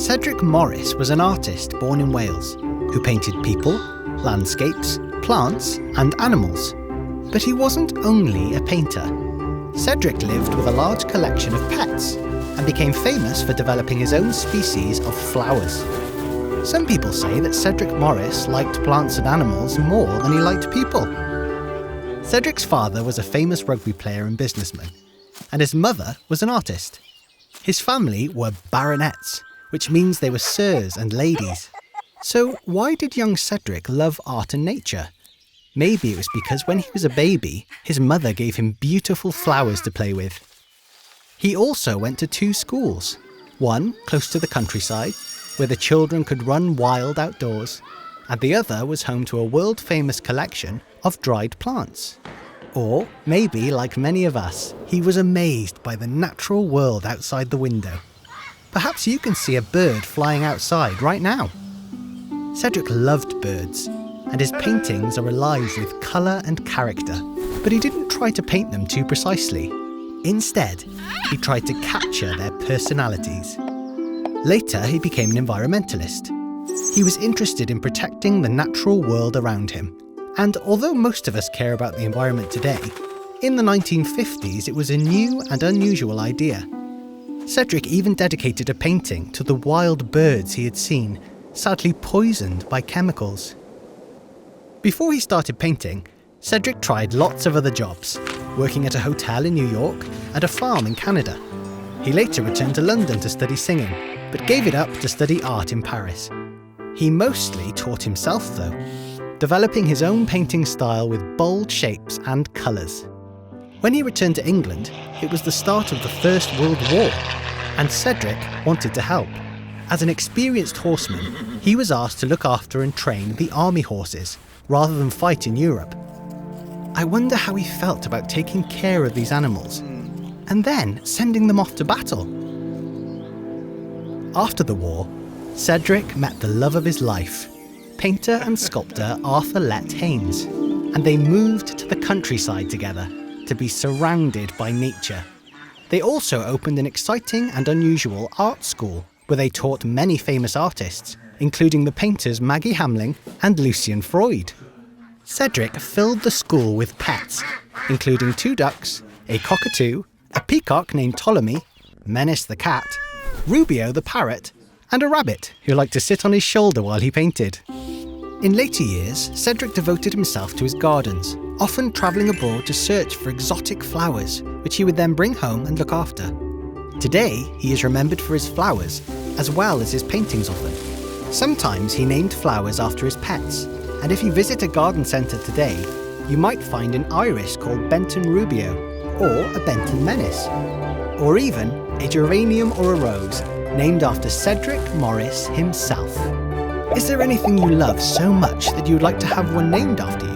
Cedric Morris was an artist born in Wales who painted people, landscapes, plants and animals. But he wasn't only a painter. Cedric lived with a large collection of pets and became famous for developing his own species of flowers. Some people say that Cedric Morris liked plants and animals more than he liked people. Cedric's father was a famous rugby player and businessman, and his mother was an artist. His family were baronets, which means they were sirs and ladies. So why did young Cedric love art and nature? Maybe it was because when he was a baby, his mother gave him beautiful flowers to play with. He also went to 2 schools, one close to the countryside, where the children could run wild outdoors, and the other was home to a world-famous collection of dried plants. Or maybe, like many of us, he was amazed by the natural world outside the window. Perhaps you can see a bird flying outside right now. Cedric loved birds, and his paintings are alive with colour and character, but he didn't try to paint them too precisely. Instead, he tried to capture their personalities. Later, he became an environmentalist. He was interested in protecting the natural world around him. And although most of us care about the environment today, in the 1950s it was a new and unusual idea. Cedric even dedicated a painting to the wild birds he had seen, sadly poisoned by chemicals. Before he started painting, Cedric tried lots of other jobs, working at a hotel in New York and a farm in Canada. He later returned to London to study singing, but gave it up to study art in Paris. He mostly taught himself though, developing his own painting style with bold shapes and colours. When he returned to England, it was the start of the First World War, and Cedric wanted to help. As an experienced horseman, he was asked to look after and train the army horses, rather than fight in Europe. I wonder how he felt about taking care of these animals, and then sending them off to battle. After the war, Cedric met the love of his life, painter and sculptor Arthur Let Haynes, and they moved to the countryside together to be surrounded by nature. They also opened an exciting and unusual art school where they taught many famous artists, including the painters Maggie Hamling and Lucian Freud. Cedric filled the school with pets, including 2 ducks, a cockatoo, a peacock named Ptolemy, Menace the cat, Rubio the parrot, and a rabbit who liked to sit on his shoulder while he painted. In later years, Cedric devoted himself to his gardens, often travelling abroad to search for exotic flowers, which he would then bring home and look after. Today, he is remembered for his flowers, as well as his paintings of them. Sometimes he named flowers after his pets, and if you visit a garden centre today, you might find an iris called Benton Rubio, or a Benton Menace, or even a geranium or a rose named after Cedric Morris himself. Is there anything you love so much that you would like to have one named after you?